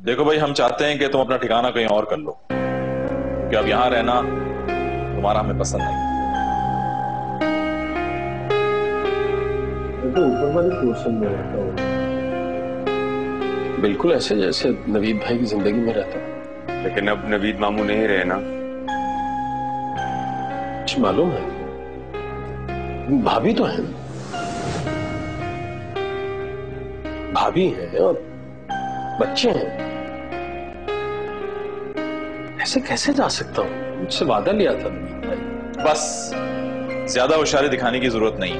देखो भाई, हम चाहते हैं कि तुम अपना ठिकाना कहीं और कर लो, क्योंकि अब यहां रहना तुम्हारा हमें पसंद नहीं। मैं तो ऊपर वाले पोर्शन में रहता हूँ, बिल्कुल ऐसे जैसे नवीद भाई की जिंदगी में रहता हूँ। लेकिन अब नवीद मामू नहीं रहे ना। कुछ मालूम है, भाभी तो है, भाभी है और बच्चे हैं। ऐसे कैसे जा सकता हूँ? मुझसे वादा लिया था नवीद भाई। बस ज्यादा होशियारी दिखाने की जरूरत नहीं।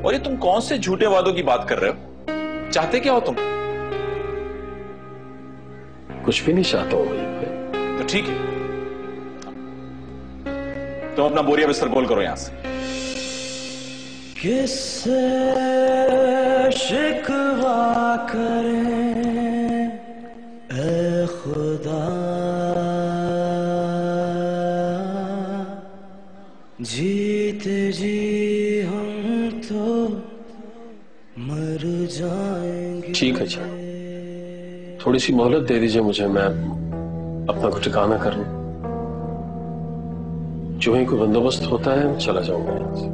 और ये तुम कौन से झूठे वादों की बात कर रहे हो? चाहते क्या हो तुम? कुछ भी नहीं चाहता हूँ भाई। तो ठीक है, तुम अपना बोरिया बिस्तर गोल करो यहां से। किससे शिकवा करें ऐ खुदा, जीते जी हम तो मर जाएंगे। ठीक है जी, थोड़ी सी मोहलत दे दीजिए मुझे, मैं अपना कुछ ठिकाना कर लूं। जो ही कोई बंदोबस्त होता है चला जाऊंगा यहां से।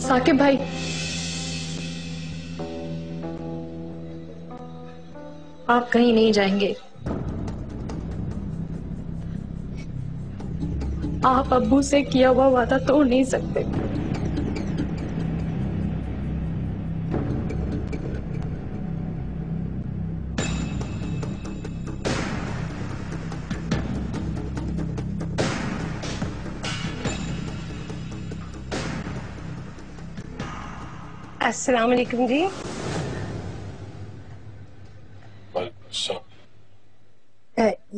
साकिब भाई, आप कहीं नहीं जाएंगे। आप अब्बू से किया हुआ वादा तोड़ नहीं सकते। अस्सलाम वालेकुम जी।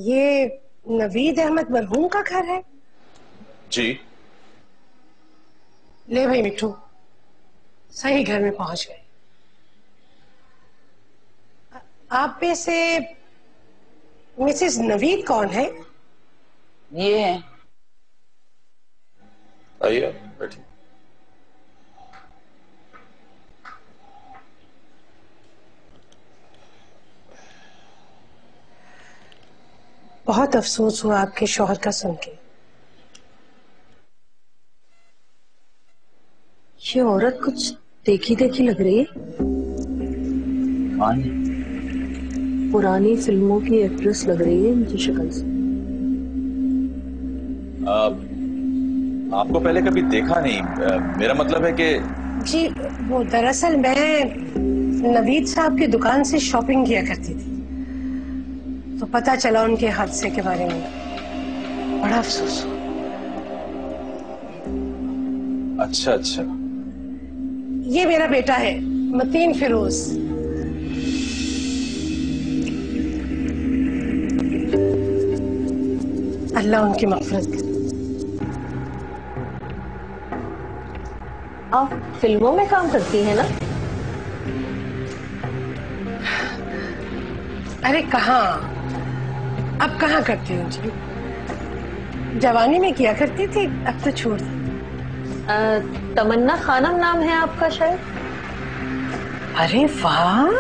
ये नवीद अहमद मरहूम का घर है? जी। ले भाई मिट्टू, सही घर में पहुंच गए। आप में से मिसेस नवीद कौन है? ये है। आइए बैठिए। बहुत अफसोस हुआ आपके शौहर का सुन के। ये औरत कुछ देखी देखी लग रही है। पुरानी फिल्मों की एक्ट्रेस लग रही है मुझे शक्ल से। आपको पहले कभी देखा नहीं। मेरा मतलब है कि जी वो दरअसल मैं नवीद साहब की दुकान से शॉपिंग किया करती थी, तो पता चला उनके हादसे के बारे में। बड़ा अफसोस हुआ। अच्छा अच्छा। ये मेरा बेटा है मतीन फिरोज। अल्लाह उनकी मग़फ़िरत करे। आप फिल्मों में काम करती हैं ना? अरे कहाँ, अब कहाँ करती हूँ जी। जवानी में किया करती थी, अब तो छोड़ दी। तमन्ना खानम नाम है आपका शायद? अरे वाह,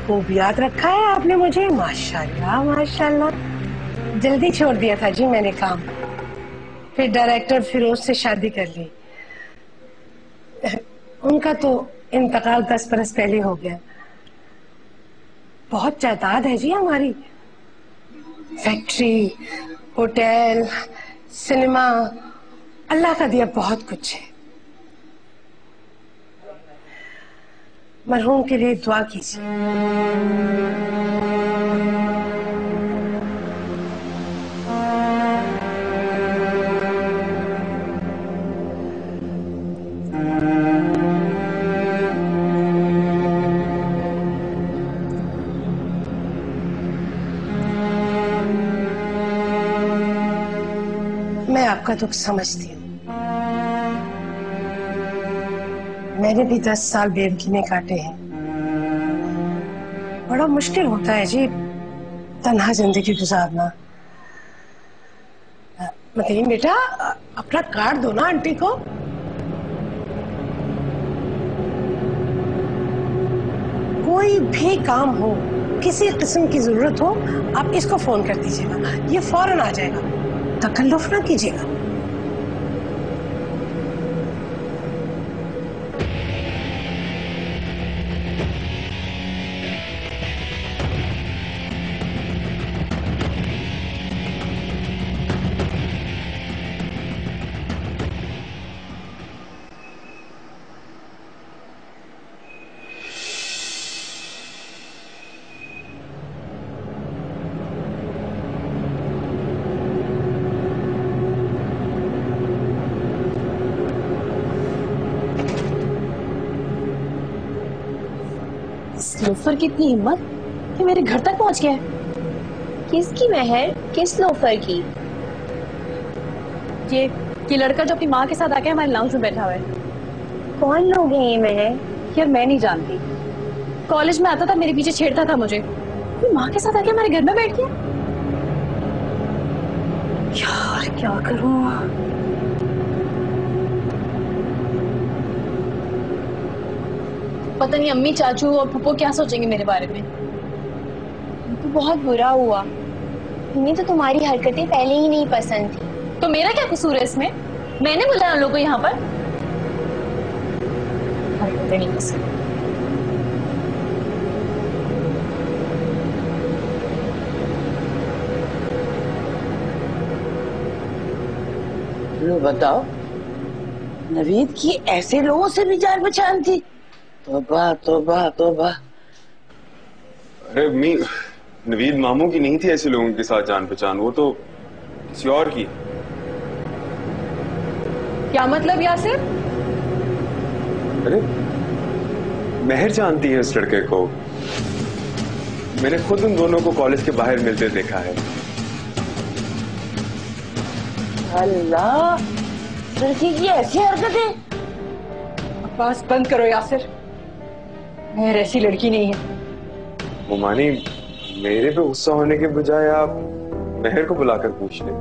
खूब याद रखा है आपने मुझे। माशाल्लाह माशाल्लाह। जल्दी छोड़ दिया था जी मैंने काम, फिर डायरेक्टर फिरोज से शादी कर ली। उनका तो इंतकाल 10 बरस पहले हो गया। बहुत जायदाद है जी हमारी, फैक्ट्री, होटल, सिनेमा, अल्लाह का दिया बहुत कुछ है। मरहूम के लिए दुआ कीजिए। मैं आपका दुख समझती हूँ। मैंने भी 10 साल बेवकी में काटे हैं। बड़ा मुश्किल होता है जी तन्हा जिंदगी गुजारना। मतीन बेटा, अपना कार्ड दो ना आंटी को। कोई भी काम हो, किसी किस्म की जरूरत हो, आप इसको फोन कर दीजिएगा, ये फौरन आ जाएगा। तकल्लुफ ना कीजिएगा। लोफर की इतनी हिम्मत कि मेरे घर तक पहुंच गया है। किसकी मेहर? किस लोफर की? ये लड़का जो अपनी माँ के साथ आके हमारे लाउंज में बैठा हुआ है। कौन लोग हैं ये मेहर? यार मैं नहीं जानती। कॉलेज में आता था, मेरे पीछे छेड़ता था मुझे। अपनी माँ के साथ आके हमारे घर में बैठ गया। यार क्या करूं? पता नहीं अम्मी, चाचू और फूफो क्या सोचेंगे मेरे बारे में। तो बहुत बुरा हुआ। इन्हें तो तुम्हारी हरकतें पहले ही नहीं पसंद थी। तो मेरा क्या कसूर है इसमें? मैंने बुलाया उन लोगों को यहाँ पर। हरकतें नहीं पसंद। लो बताओ, नवीद की ऐसे लोगों से भी जान पहचान थी? तौबा तौबा तौबा। अरे मी, नवीद मामू की नहीं थी ऐसे लोगों के साथ जान पहचान, वो तो किसी और की। क्या मतलब यासिर? अरे मेहर जानती है उस लड़के को, मैंने खुद उन दोनों को कॉलेज के बाहर मिलते देखा है। अल्लाह, लड़की की ऐसी हरकतें। बस बंद करो यासिर, मेहर ऐसी लड़की नहीं है। मोमानी, मेरे पे गुस्सा होने के बजाय आप मेहर को बुलाकर पूछ ले।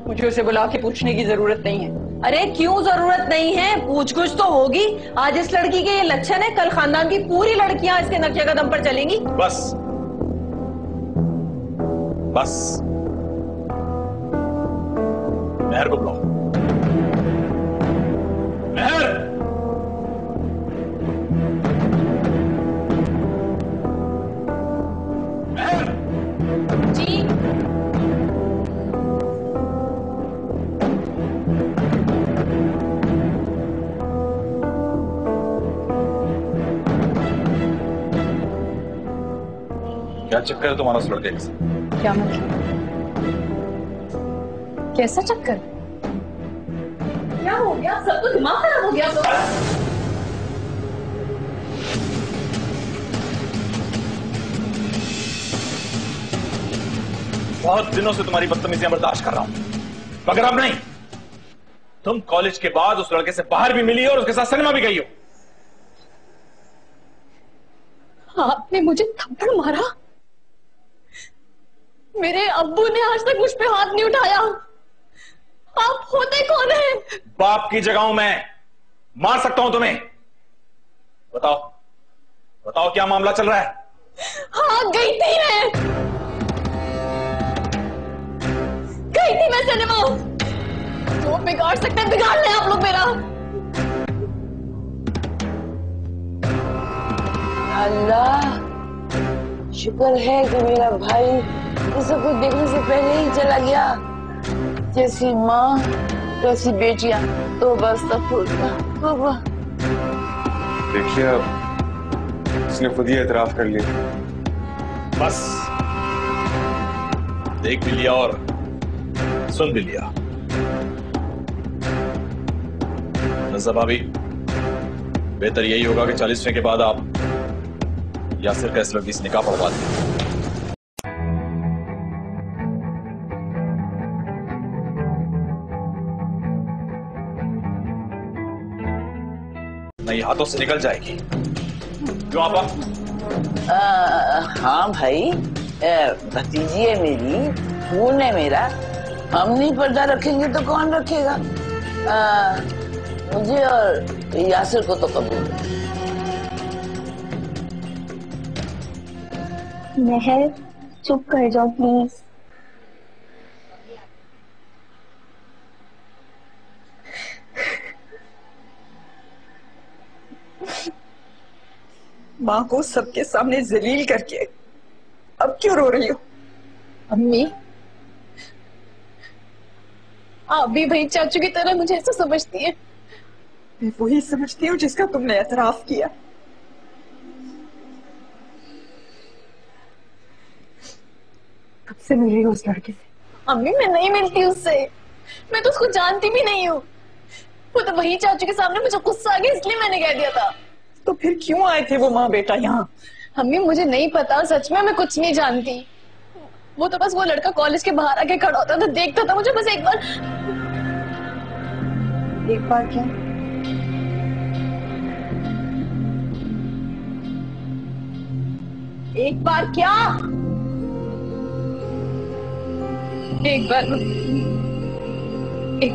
मुझे उसे बुला के पूछने की जरूरत नहीं है। अरे क्यों जरूरत नहीं है? पूछ कुछ तो होगी। आज इस लड़की के ये लक्षण है, कल खानदान की पूरी लड़कियां इसके नक्शे कदम पर चलेंगी। बस बस, मेहर को बुलाओ। मेहर, मेहर। जी क्या चक्कर है तुम्हारा उस लड़के के साथ? क्या मतलब? कैसा चक्कर? क्या हो गया? सब तो दिमाग खराब हो गया। तो बहुत दिनों से तुम्हारी बदतमीजियां बर्दाश्त कर रहा हूं, मगर अब नहीं। तुम कॉलेज के बाद उस लड़के से बाहर भी मिली हो और उसके साथ सिनेमा भी गई हो। आपने मुझे थप्पड़ मारा? मेरे अब्बू ने आज तक मुझ पे हाथ नहीं उठाया। आप होते कौन हैं? बाप की जगह हूं मैं, मार सकता हूं तुम्हें। बताओ बताओ, क्या मामला चल रहा है? हाँ गई थी मैं सिनेमा। जो बिगाड़ सकते हैं बिगाड़ ले आप लोग मेरा। अल्लाह, शुक्र है कि मेरा भाई ये सब कुछ देखने से पहले ही चला गया। जैसी माँ वैसी बेटियां। तौबा अस्तगफुरुल्लाह, तौबा। देखिए, अब उसने खुद ही एतराफ कर लिया। बस देख भी लिया और सुन भी लिया। नज़र भाभी, बेहतर यही होगा कि 40वें के बाद आप यासिर का इस लड़की से निकाह पढ़वा दें। नहीं, हाथों से निकल जाएगी। क्यों आपा? हाँ भाई, भतीजी है मेरी, खून है मेरा। हम नहीं पर्दा रखेंगे तो कौन रखेगा? मुझे और यासिर को तो कबूल है। महर चुप कर जाओ प्लीज। माँ को सबके सामने जलील करके अब क्यों रो रही हो? अम्मी, आप भी भाई चाचू की तरह मुझे ऐसा समझती है? मैं वही समझती हूँ जिसका तुमने एतराफ किया। कब से मिल रही हो उस लड़के से? अम्मी, मैं नहीं मिलती उससे, मैं तो उसको जानती भी नहीं हूँ। वो तो वही चाचू के सामने मुझे गुस्सा आ गया इसलिए मैंने कह दिया था। तो फिर क्यों आए थे वो माँ बेटा यहाँ? अम्मी, मुझे नहीं पता, सच में मैं कुछ नहीं जानती। वो तो बस वो लड़का कॉलेज के बाहर आके खड़ा होता था, देखता था मुझे बस एक बार। एक बार क्या? एक बार क्या? एक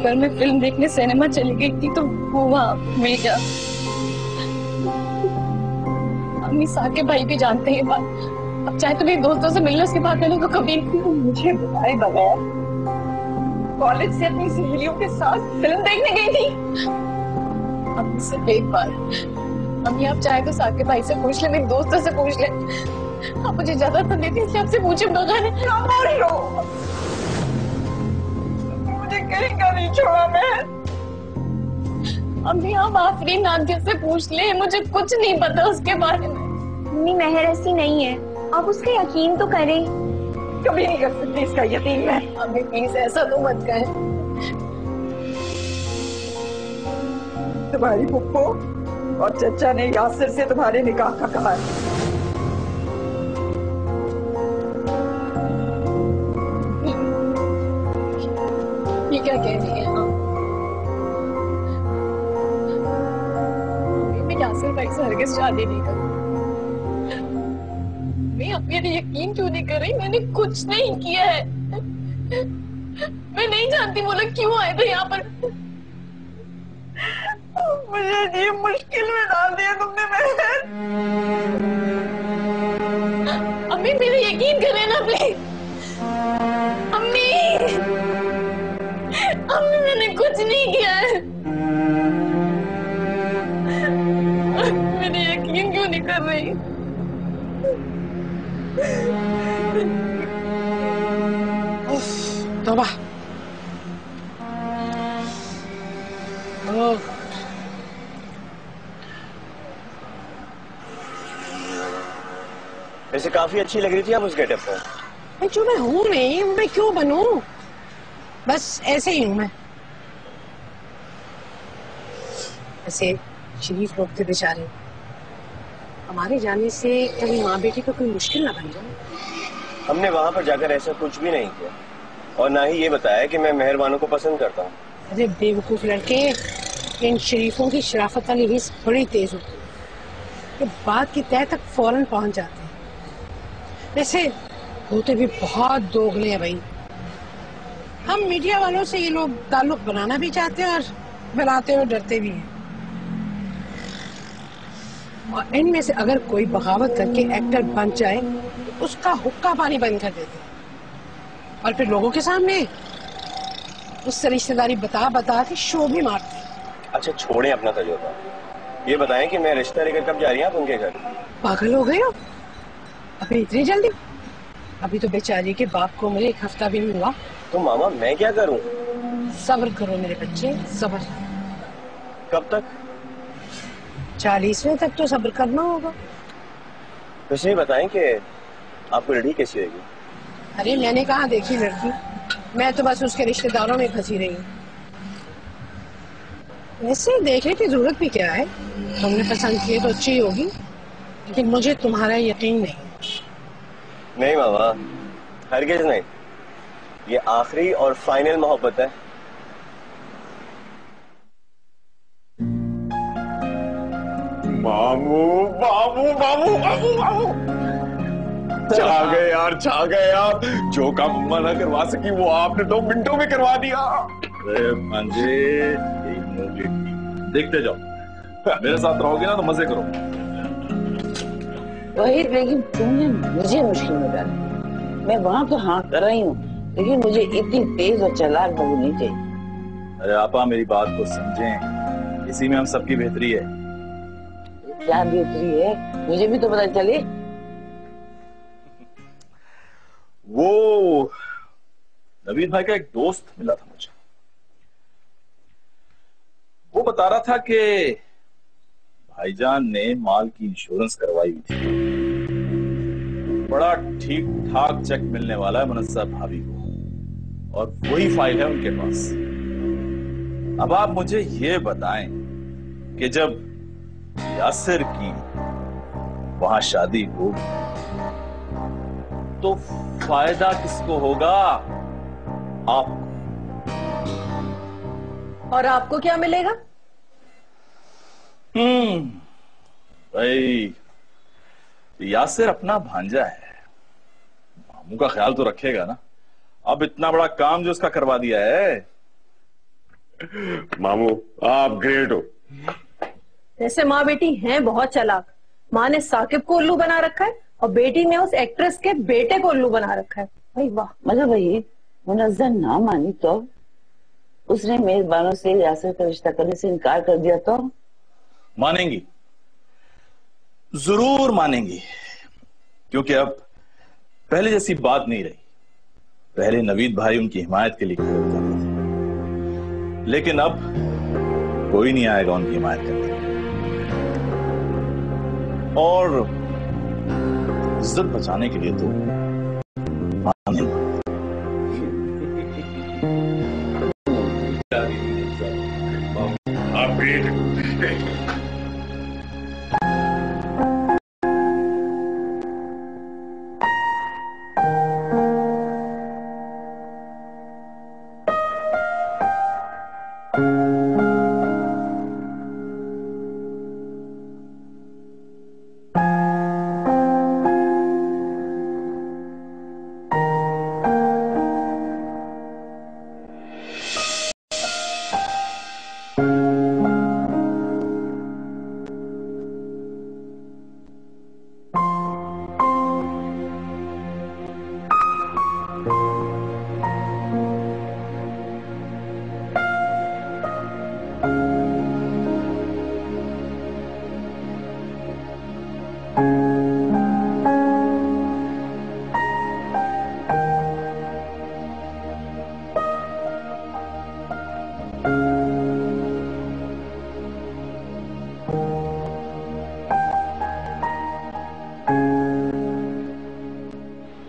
बार मैं फिल्म देखने सिनेमा चली गई थी तो वो वहाँ मिल गया। अम्मी, साके भाई भी जानते हैं ये बात। अब चाहे तो मेरे दोस्तों से मिलने उसके बाद मैंने तो कभी मुझे बताए बगैर कॉलेज से अपनी सहेलियों के साथ फिल्म देखने गई थी? अम्मी, सिर्फ एक बार। अम्मी, आप चाहे तो साके भाई से पूछ ले, मेरे दोस्तों से पूछ ले। आप मुझे ज्यादा तो देती इसलिए आपसे पूछे बगैर। मुझे कहीं का नहीं छोड़ा मैं। अम्मी, आप आखिरी नादिया से पूछ ले, मुझे कुछ नहीं पता उसके बारे में। मम्मी, महर ऐसी नहीं है, आप उसका यकीन तो करें। कभी नहीं कर सकती इसका यकीन मैं। अम्मी, प्लीज ऐसा तो मत करें। तुम्हारी पुप्पो और चचा ने यासिर से तुम्हारे निकाह का कहा है। ये क्या कह रही है? मैं यासिर भाई से हरगिज़ शादी नहीं करूँ। मैं अब मेरे यकीन क्यों नहीं कर रही? मैंने कुछ नहीं किया है। मैं नहीं जानती वो लोग क्यों आए थे यहाँ पर। मुझे ये मुश्किल में डाल दिया तुमने महर। अम्मी, मेरे यकीन करें ना प्लीज। अम्मी, अम्मी, मैंने कुछ नहीं किया है। मेरे यकीन क्यों नहीं कर रही? तौबा। वैसे काफी अच्छी लग रही थी आप उस गेटअप पर। जो मैं हूँ नहीं, मैं क्यों बनूं? बस ऐसे ही हूँ मैं। ऐसे शरीफ लोग थे बेचारे, हमारे जाने से कभी माँ बेटी को कोई मुश्किल ना बन जाए। हमने वहां पर जाकर ऐसा कुछ भी नहीं किया और ना ही ये बताया कि मैं मेहरबानों को पसंद करता हूँ। अरे बेवकूफ लड़के, इन शरीफों की शराफत वाली हिस्स बड़ी तेज होती है, ये बात की तह तक फौरन पहुंच जाते हैं। वैसे होते भी बहुत दोगले हैं भाई। हम मीडिया वालों से ये लोग ताल्लुक बनाना भी चाहते हैं और बनाते हुए डरते भी हैं। और इनमें से अगर कोई बगावत करके एक्टर बन जाए तो उसका हुक्का पानी बंद कर देते हैं और फिर लोगों के सामने उससे रिश्तेदारी बता के शो भी मारते हैं। अच्छा छोड़ें अपना तजुर्बा, ये बताएं कि मैं रिश्ता लेकर कब जा रही हैं आप उनके घर? पागल हो गए हो? अभी इतनी जल्दी? अभी तो बेचारी के बाप को मुझे 1 हफ्ता भी नहीं हुआ। तो मामा मैं क्या करूं? सब्र करो मेरे बच्चे, सब्र। कब तक? 40वें तक तो सब्र करना होगा। वैसे बताएं कि आपको लड़की कैसी रहेगी? अरे मैंने कहाँ देखी लड़की, मैं तो बस उसके रिश्तेदारों में फंसी रही हूँ। वैसे देखने की जरूरत भी क्या है, तुमने पसंद किए तो अच्छी होगी, लेकिन मुझे तुम्हारा यकीन नहीं। नहीं मामा, हरगिज नहीं, ये आखिरी और फाइनल मोहब्बत है। मामू मामू मामू मामू मामू, छा गए यार, छा गए आप। जो काम अम्मा ना करवा सकी वो आपने 2 मिनटों में करवा दिया। अरे भांजे, एक मूवी देखते जाओ, मेरे साथ रहोगे ना तो मजे करो। वही, लेकिन तुमने मुझे मुश्किल में डाला। मैं वहां तो हाँ कर रही हूँ, लेकिन मुझे इतनी तेज और चालाक बहू नहीं चाहिए। अरे आपा मेरी बात को समझें, इसी में हम सबकी बेहतरी है। क्या बेहतरी है, मुझे भी तो पता चले। वो नवीद भाई का एक दोस्त मिला था मुझे, वो बता रहा था कि भाईजान ने माल की इंश्योरेंस करवाई हुई थी, बड़ा ठीक ठाक चेक मिलने वाला है मुनस्सा भाभी को, और वही फाइल है उनके पास। अब आप मुझे ये बताएं कि जब यासिर की वहां शादी होगी तो फायदा किसको होगा? आपको। और आपको क्या मिलेगा? भाई यासिर अपना भांजा है, मामू का ख्याल तो रखेगा ना। अब इतना बड़ा काम जो उसका करवा दिया है। मामू आप ग्रेट हो। जैसे माँ बेटी हैं बहुत चालाक। माँ ने साकिब को उल्लू बना रखा है और बेटी ने उस एक्ट्रेस के बेटे को उल्लू बना रखा है। भाई वाह। मतलब भाई मुनज़्ज़म ना मानी तो उसने मेजबानों से यासिर का रिश्ता करने से इनकार कर दिया तो? मानेंगी, जरूर मानेंगी, क्योंकि अब पहले जैसी बात नहीं रही। पहले नवीद भाई उनकी हिमायत के लिए खड़े होते थे, लेकिन अब कोई नहीं आएगा उनकी हिमायत करने। और इज्जत बचाने के लिए तो मानेंगे। आप ग्रेट।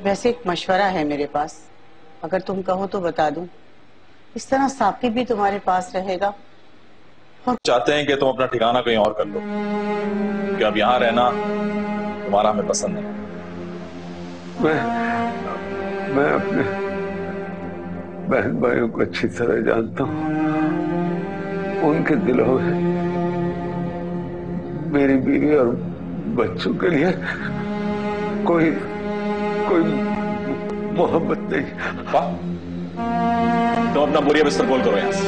वैसे एक मशवरा है मेरे पास, अगर तुम कहो तो बता दूं। इस तरह साकिब भी तुम्हारे पास रहेगा। चाहते हैं कि तुम अपना ठिकाना कहीं और कर लो, कि अब यहां रहना तुम्हारा हमें पसंद नहीं। मैं अपने बहन भाइयों को अच्छी तरह जानता हूँ। उनके दिलों में मेरी बीवी और बच्चों के लिए कोई मोहब्बत नहीं। वाह, तुम अपना बोरिया बिस्तर गोल करो यहां से।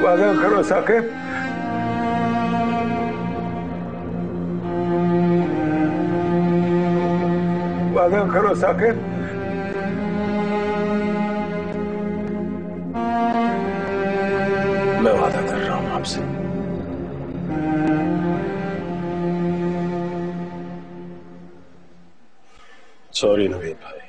वादा करो साकिब। वादा करो साकिब। मैं वादा कर रहा हूं आपसे। सॉरी नवीद भाई,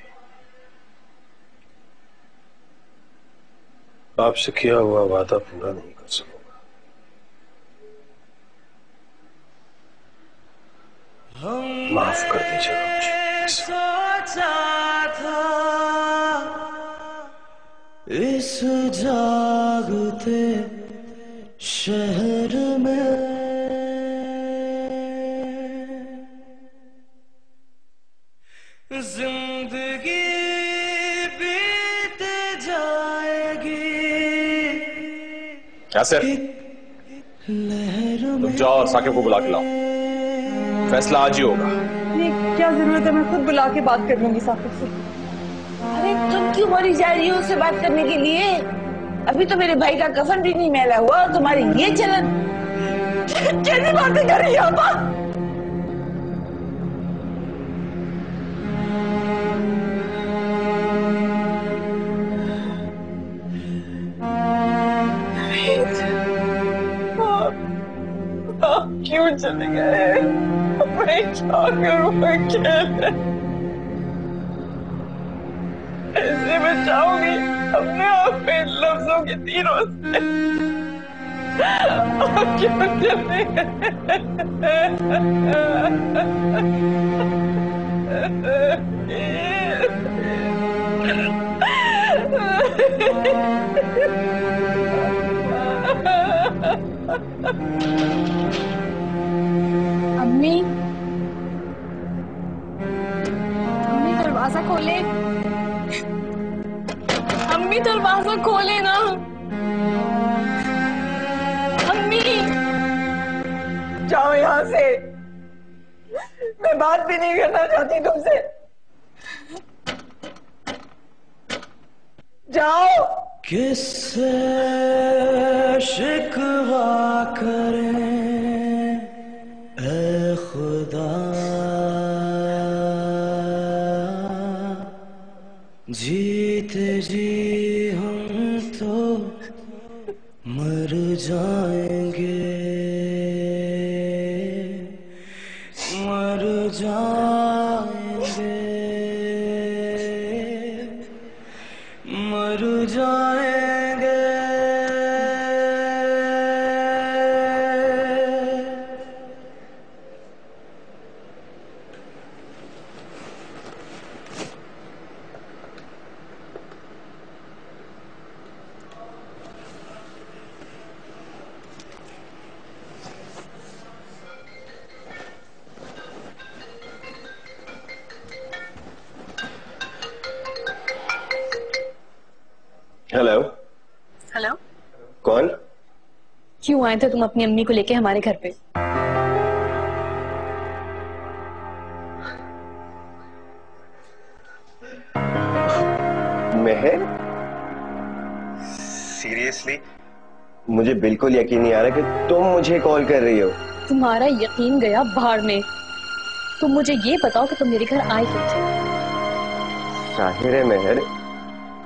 आपसे किया हुआ वादा पूरा नहीं कर सकूंगा। माफ कर दीजिएगा मुझे। सोचा था इस जागते शहर में जिंदगी बीत जाएगी। यासिर, तुम जाओ और साकिब को बुला के लाओ, फैसला आज ही होगा। ये क्या जरूरत है, मैं खुद बुला के बात कर लूंगी साकिब से। अरे तुम क्यों मरी जा रही हो उससे बात करने के लिए? अभी तो मेरे भाई का कफन भी नहीं मैला हुआ और तुम्हारी ये चलन। कैसी बातें कर रही हो आप? आप क्यों चले गए? मैं क्या करूं अकेले? ऐसे बचाऊंगी अपने आप पे लफ्जों के तीरों से। आप क्यों चले अम्मी, अम्मी दरवाजा खोले। अम्मी दरवाजा खोले ना। अम्मी जाओ यहाँ से, मैं बात भी नहीं करना चाहती तुमसे। जाओ। किससे शिकवा करें ऐ खुदा, जीते जी हम तो मर जाएंगे, मर जाएंगे, मर जाएंगे। हेलो। हेलो, कौन? क्यों आए थे तुम अपनी अम्मी को लेके हमारे घर पे? महर, सीरियसली मुझे बिल्कुल यकीन नहीं आ रहा कि तुम मुझे कॉल कर रही हो। तुम्हारा यकीन गया भाड़ में। तुम मुझे ये बताओ कि तुम मेरे घर आए क्यों थे? जाहिर है महर,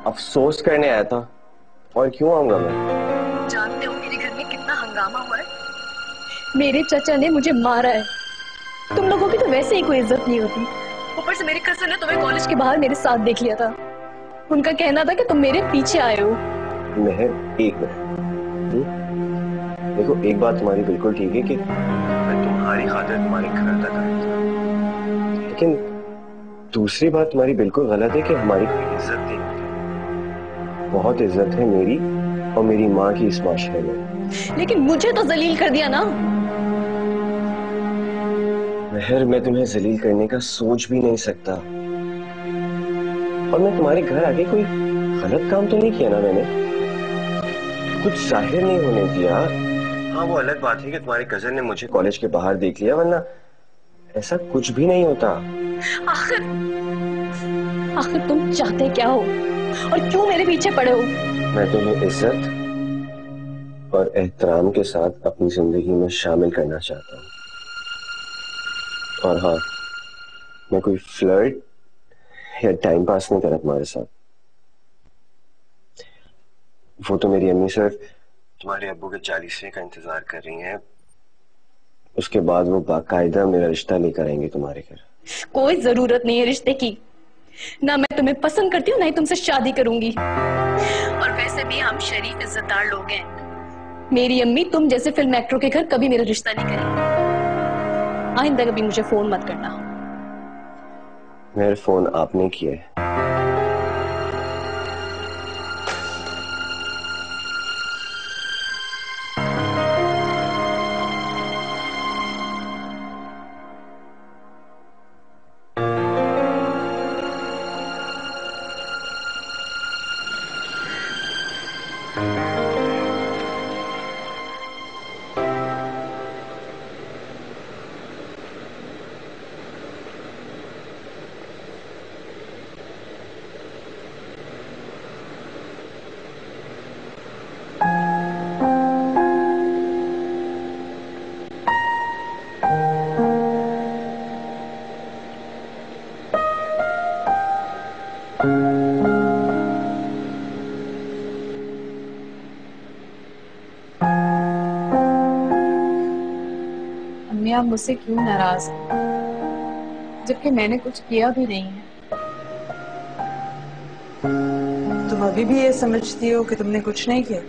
अफसोस करने आया था, और क्यों आऊंगा मैं? जानते हो मेरे घर में कितना हंगामा हुआ है? मेरे चाचा ने मुझे मारा है। तुम लोगों की तो वैसे ही कोई इज्जत नहीं होती। ऊपर से मेरी कजन ने तुम्हें कॉलेज के बाहर मेरे साथ देख लिया था। उनका कहना था कि तुम मेरे पीछे आए हो। महर, एक मिनट। देखो, एक बात तुम्हारी बिल्कुल ठीक है कि मैं तुम्हारी खातिर तुम्हारे घर तक आया था, लेकिन दूसरी बात तुम्हारी बिल्कुल गलत है कि हमारी कोई इज्जत नहीं होती। बहुत इज्जत है मेरी और मेरी माँ की इस माशरे में। लेकिन मुझे तो जलील कर दिया ना। महर, मैं तुम्हें जलील करने का सोच भी नहीं सकता, और मैं तुम्हारे घर आके कोई गलत काम तो नहीं किया ना मैंने? कुछ जाहिर नहीं होने दिया। हाँ, वो अलग बात है कि तुम्हारे कजन ने मुझे कॉलेज के बाहर देख लिया, वरना ऐसा कुछ भी नहीं होता। आखिर तुम चाहते क्या हो और क्यों मेरे पीछे पड़े हो? मैं तुम्हें इज्जत और एहतराम के साथ अपनी जिंदगी में शामिल करना चाहता हूँ। और हाँ, मैं कोई फ्लर्ट या टाइम पास नहीं करा तुम्हारे साथ। वो तो मेरी अम्मी सिर्फ तुम्हारे अब्बू के 40वें का इंतजार कर रही हैं, उसके बाद वो बाकायदा मेरा रिश्ता लेकर आएंगे तुम्हारे घर। कोई जरूरत नहीं है रिश्ते की। ना मैं तुम्हें पसंद करती हूँ, ना ही तुमसे शादी करूंगी। और वैसे भी हम शरीफ इज्जतदार लोग हैं। मेरी अम्मी तुम जैसे फिल्म एक्टरों के घर कभी मेरा रिश्ता नहीं करेगी। आइंदा कभी मुझे फोन मत करना। मेरा फोन आपने किया है। अम्मी आप मुझसे क्यों नाराज हैं, जबकि मैंने कुछ किया भी नहीं है। तुम अभी भी ये समझती हो कि तुमने कुछ नहीं किया?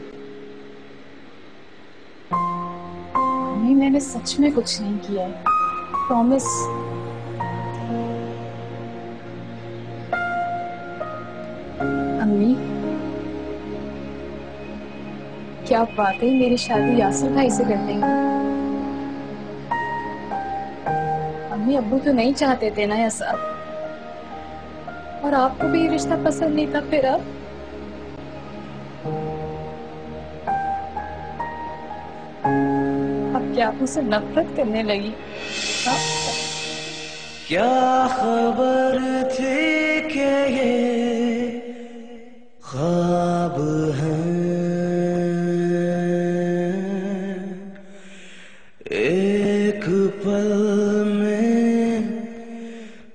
अम्मी मैंने सच में कुछ नहीं किया है, प्रॉमिस। अम्मी क्या आप वाकई मेरी शादी यासिर भाई से कर देंगे? अम्मी अब्बू तो नहीं चाहते थे ना ऐसा, और आपको भी ये रिश्ता पसंद नहीं था, फिर अब क्या आप मुझसे नफरत करने लगी? क्या खबर थी कि ये ख्वाब है, एक पल में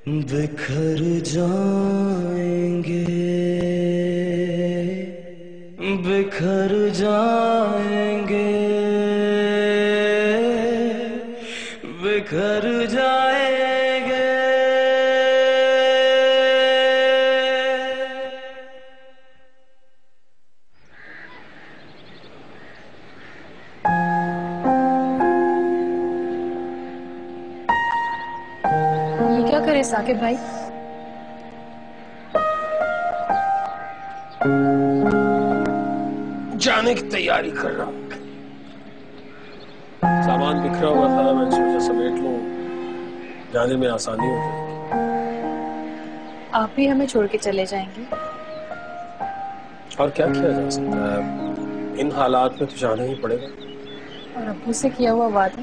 बिखर जाएंगे, बिखर जाएंगे, बिखर जाएंगे। ये क्या करे साकिब भाई? जाने की तैयारी कर रहा हूँ। सामान बिखरा हुआ था, मैं सोचा समेट लूं, जाने में आसानी हो जाएगी। आप भी हमें छोड़ के चले जाएंगे? और क्या किया जा सकता है, इन हालात में तो जाना ही पड़ेगा। और अब्बू से किया हुआ वादा?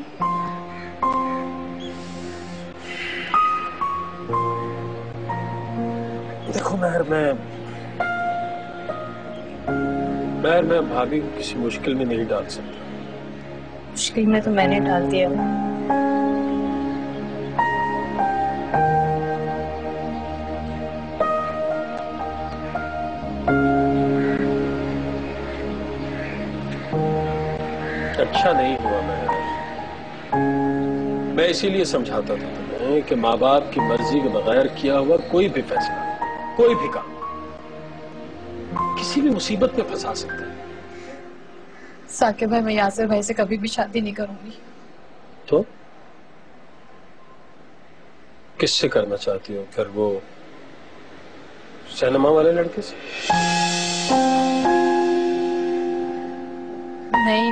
देखो महर, मैं भाभी को किसी मुश्किल में नहीं डाल सकता। मुश्किल में तो मैंने डाल दिया। अच्छा नहीं हुआ मैं इसीलिए समझाता था तुम्हें कि माँ बाप की मर्जी के बगैर किया हुआ कोई भी फैसला, कोई भी काम किसी भी मुसीबत में फंसा सकता है। साकिब भाई, मैं यासिर भाई से कभी भी शादी नहीं करूंगी। तो किससे करना चाहती हो फिर? वो सिनेमा वाले लड़के से? नहीं,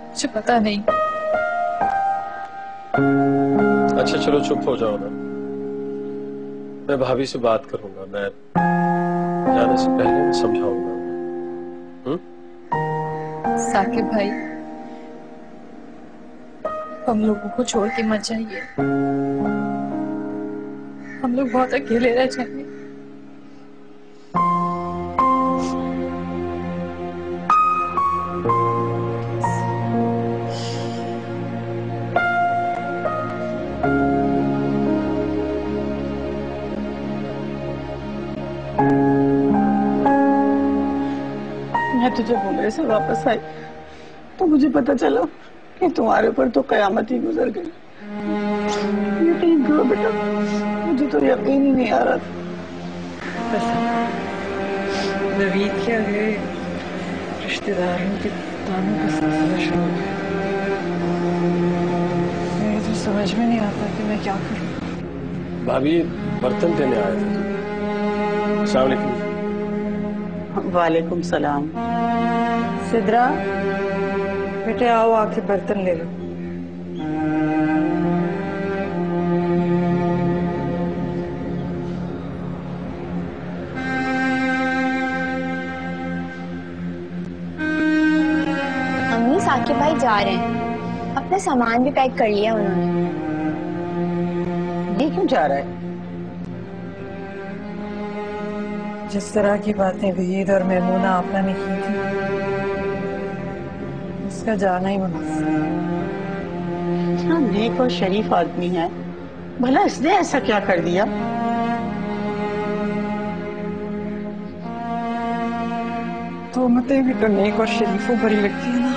मुझे पता नहीं। अच्छा चलो चुप हो जाओ ना, मैं भाभी से बात करूंगा, मैं जाने से पहले मैं समझाऊंगा। साकिब भाई, हम लोगों को छोड़ के मत जाइए, हम लोग बहुत अकेले रह जाएंगे। मैं तुझे मुंबई से वापस आई तो मुझे पता चला कि तुम्हारे ऊपर तो कयामत ही गुजर गई। यकीन करो बेटा, मुझे तो यकीन ही नहीं आ रहा था। नवीद के आगे रिश्तेदारों के तानों का सिलसिला शुरू हो गया। मुझे तो समझ में नहीं आता कि मैं क्या करूं। भाभी बर्तन देने आए थे। अस्सलाम वालेकुम। वालेकुम सलाम। सिद्रा बेटे आओ, आके बर्तन ले लो। अम्मी, साकिब भाई जा रहे हैं, अपना सामान भी पैक कर लिया उन्होंने। ये क्यों जा रहा है? जिस तरह की बातें वहीद और मैमूना आपने ने की थी, उसका जाना ही मुनासिब। इतना नेक और शरीफ आदमी है, भला इसने ऐसा क्या कर दिया? तो मतें भी तो नेक और शरीफों पर ही लगती है ना।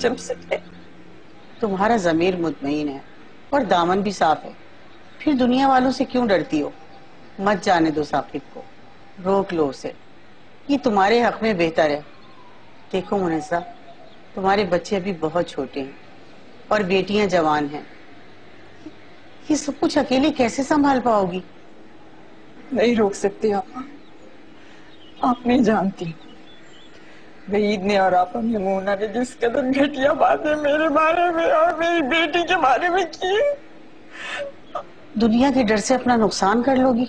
जब से तुम्हारा ज़मीर मुतमईन है और दामन भी साफ है, फिर दुनिया वालों से क्यों डरती हो? मत जाने दो साकिब को, रोक लो उसे, ये तुम्हारे हक में बेहतर है। देखो मुनस्सा, तुम्हारे बच्चे अभी बहुत छोटे हैं और बेटियां जवान हैं, ये सब कुछ अकेले कैसे संभाल पाओगी? नहीं रोक सकती आप नहीं जानती वहीद ने और आप यमुना ने जिस कदर घटिया बातें मेरे बारे में और मेरी बेटी के बारे में की। दुनिया के डर से अपना नुकसान कर लोगी?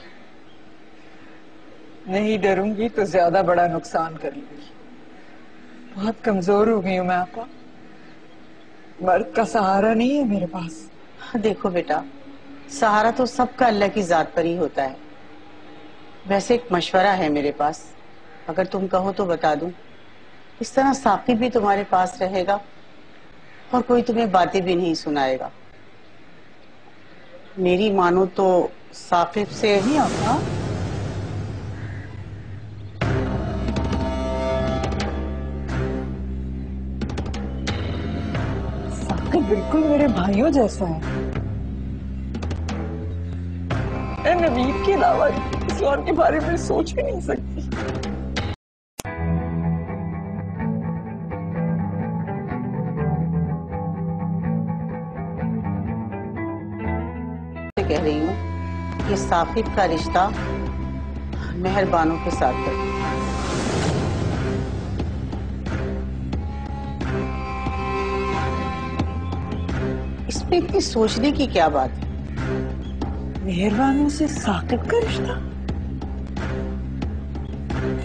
नहीं डरूंगी तो ज्यादा बड़ा नुकसान कर लूंगी। बहुत कमजोर हो गई हूँ मैं आपा, मर्द का सहारा नहीं है मेरे पास। देखो बेटा, सहारा तो सबका अल्लाह की जात पर ही होता है। वैसे एक मशवरा है मेरे पास, अगर तुम कहो तो बता दूं। इस तरह साकिब भी तुम्हारे पास रहेगा और कोई तुम्हें बातें भी नहीं सुनाएगा। मेरी मानो तो साकिब से ही आपा साकिब बिल्कुल मेरे भाइयों जैसा है। मैं नवीद के अलावा किसी और के बारे में सोच भी नहीं सकती। कह रही हूँ कि साकिब का रिश्ता मेहरबानों के साथ कर। इसमें इतनी सोचने की क्या बात है? मेहरबानों से साकिब का रिश्ता?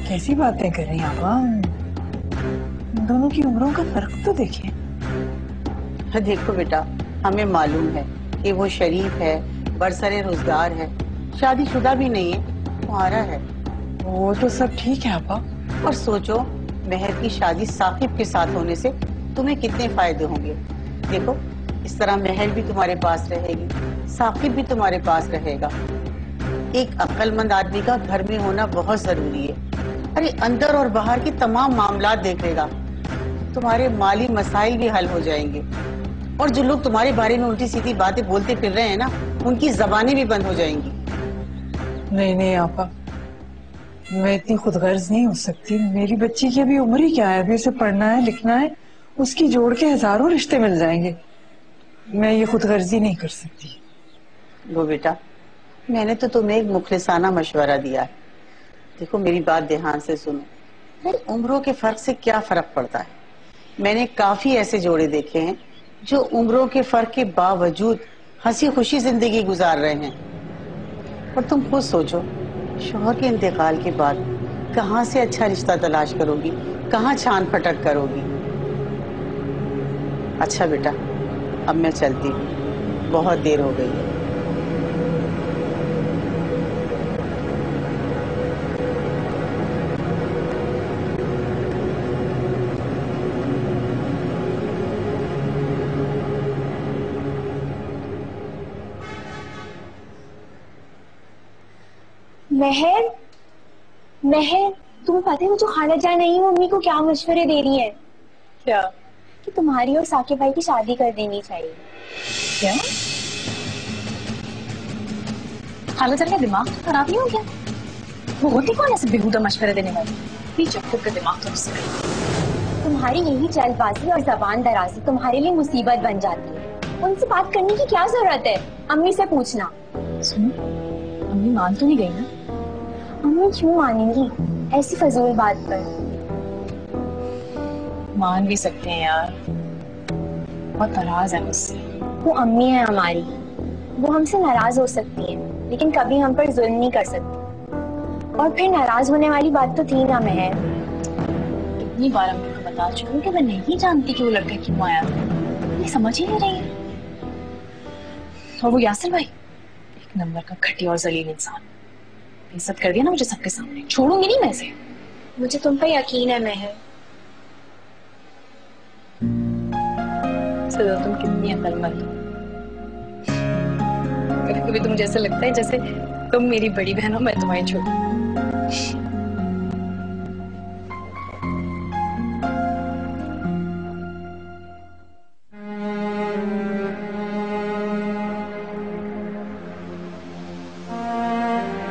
कैसी बातें कर रही हैं आप? दोनों की उम्रों का फर्क तो देखिए। देखो बेटा, हमें मालूम है कि वो शरीफ है, बरसरे रोजगार है, शादीशुदा भी नहीं है, तुम्हारा है। वो तो सब ठीक है आपा। और सोचो, मेहर की शादी साकिब के साथ होने से तुम्हें कितने फायदे होंगे। देखो, इस तरह मेहर भी तुम्हारे पास रहेगी, साकिब भी तुम्हारे पास रहेगा। एक अक्लमंद आदमी का घर में होना बहुत जरूरी है। अरे अंदर और बाहर के तमाम मामलात देखेगा, तुम्हारे माली मसाइल भी हल हो जाएंगे। और जो लोग तुम्हारे बारे में उल्टी सीधी बातें बोलते फिर रहे हैं ना, उनकी जबानें भी बंद हो जाएंगी। नहीं नहीं आपा, मैं इतनी खुदगर्ज नहीं हो सकती। मेरी बच्ची की अभी उम्र ही क्या है, अभी उसे पढ़ना है, लिखना है, उसकी जोड़ के हजारों रिश्ते मिल जाएंगे। मैं ये खुदगर्जी नहीं कर सकती। वो बेटा, मैंने तो तुम्हें एक मुखलिसाना मशवरा दिया है। देखो मेरी बात ध्यान से सुनो, फिर उम्रों के फर्क से क्या फर्क पड़ता है। मैंने काफी ऐसे जोड़े देखे हैं जो उम्रों के फर्क के बावजूद हंसी खुशी जिंदगी गुजार रहे हैं। और तुम खुद सोचो, शौहर के इंतकाल के बाद कहाँ से अच्छा रिश्ता तलाश करोगी, कहाँ छान फटक करोगी। अच्छा बेटा, अब मैं चलती हूँ, बहुत देर हो गई है। महर, महर, तुम्हें पता है वो जो खाला जान नहीं, मम्मी को क्या मशवरे दे रही है? क्या? कि तुम्हारी और साकिब भाई की शादी कर देनी चाहिए। क्या? खाला जान का दिमाग तो खराब नहीं हो गया? वो होती कौन ऐसे बेहुदा मशवरे देने वाली? चक्कर का दिमाग तो उससे। तुम्हारी यही जल्दबाजी और जबान दराजी तुम्हारे लिए मुसीबत बन जाती है। उनसे बात करने की क्या जरूरत है? अम्मी से पूछना। सुनो, अम्मी मान तो नहीं गई ना? अम्मी क्यों मानेंगी ऐसी फजूल बात पर? मान भी सकते हैं यार, बहुत नाराज है मुझसे। वो अम्मी है हमारी, वो हमसे नाराज हो सकती है लेकिन कभी हम पर जुल्म नहीं कर सकती। और फिर नाराज होने वाली बात तो थी ना महर। कितनी बार अम्मी को बता चुकी हूँ कि मैं नहीं जानती कि वो लड़का क्यों आया था, ये समझ ही नहीं रही है। और वो यासिर भाई, एक नंबर का घटिया और जलील इंसान, बेइज्जत कर दिया ना मुझे सबके सामने। छोड़ूंगी नहीं मैं इसे। मुझे तुम पे यकीन है महर। सदा तुम कितनी अक्लमंद हो। कभी-कभी तो मुझे ऐसा लगता है जैसे तुम मेरी बड़ी बहन हो, मैं तुम्हारी छोटी।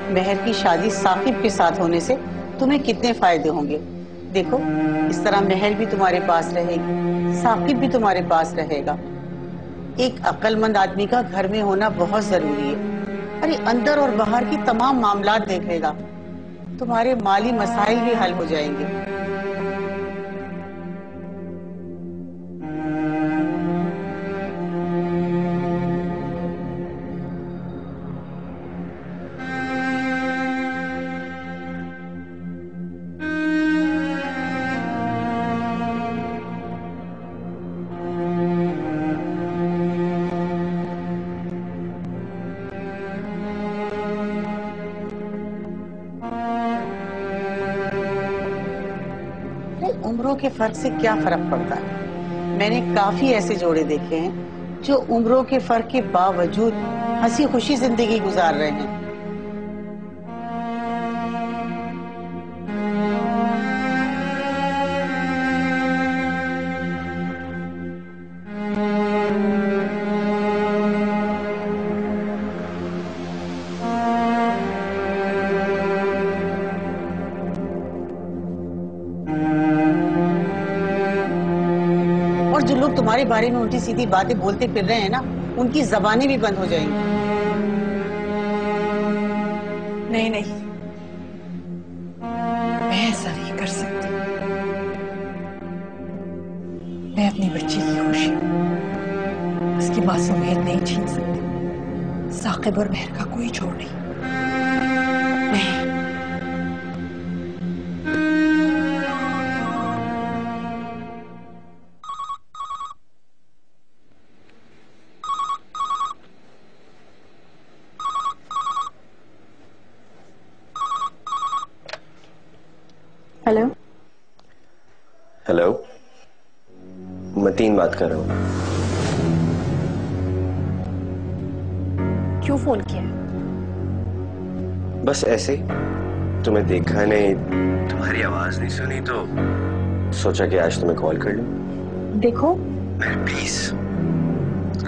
महर की शादी साकिब के साथ होने से तुम्हें कितने फायदे होंगे। देखो, इस तरह महर भी तुम्हारे पास रहेगी, साकिब भी तुम्हारे पास रहेगा। एक अक्लमंद आदमी का घर में होना बहुत जरूरी है। अरे अंदर और बाहर की तमाम मामलात देख लेगा, तुम्हारे माली मसाइल भी हल हो जाएंगे। उम्रों के फर्क से क्या फर्क पड़ता है? मैंने काफी ऐसे जोड़े देखे हैं जो उम्रों के फर्क के बावजूद हंसी खुशी जिंदगी गुजार रहे हैं। और जो लोग तुम्हारे बारे में उल्टी सीधी बातें बोलते फिर रहे हैं ना, उनकी जबानें भी बंद हो जाएंगी। नहीं नहीं, मैं ऐसा नहीं कर सकती। मैं अपनी बच्ची की खुशी, उसकी मासूमियत नहीं छीन सकती। साकिब और महर का कोई छोड़ नहीं। हेलो हेलो, मतीन बात कर रहा हूँ। क्यों फोन किया? बस ऐसे ही, तुम्हें देखा नहीं, तुम्हारी आवाज नहीं सुनी तो सोचा कि आज तुम्हें कॉल कर लूं। देखो मैं प्लीज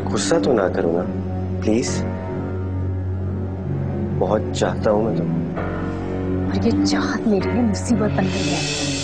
गुस्सा तो ना करो ना, प्लीज। बहुत चाहता हूं मैं तुमको। और ये चाहत मेरे लिए मुसीबत बन गई है।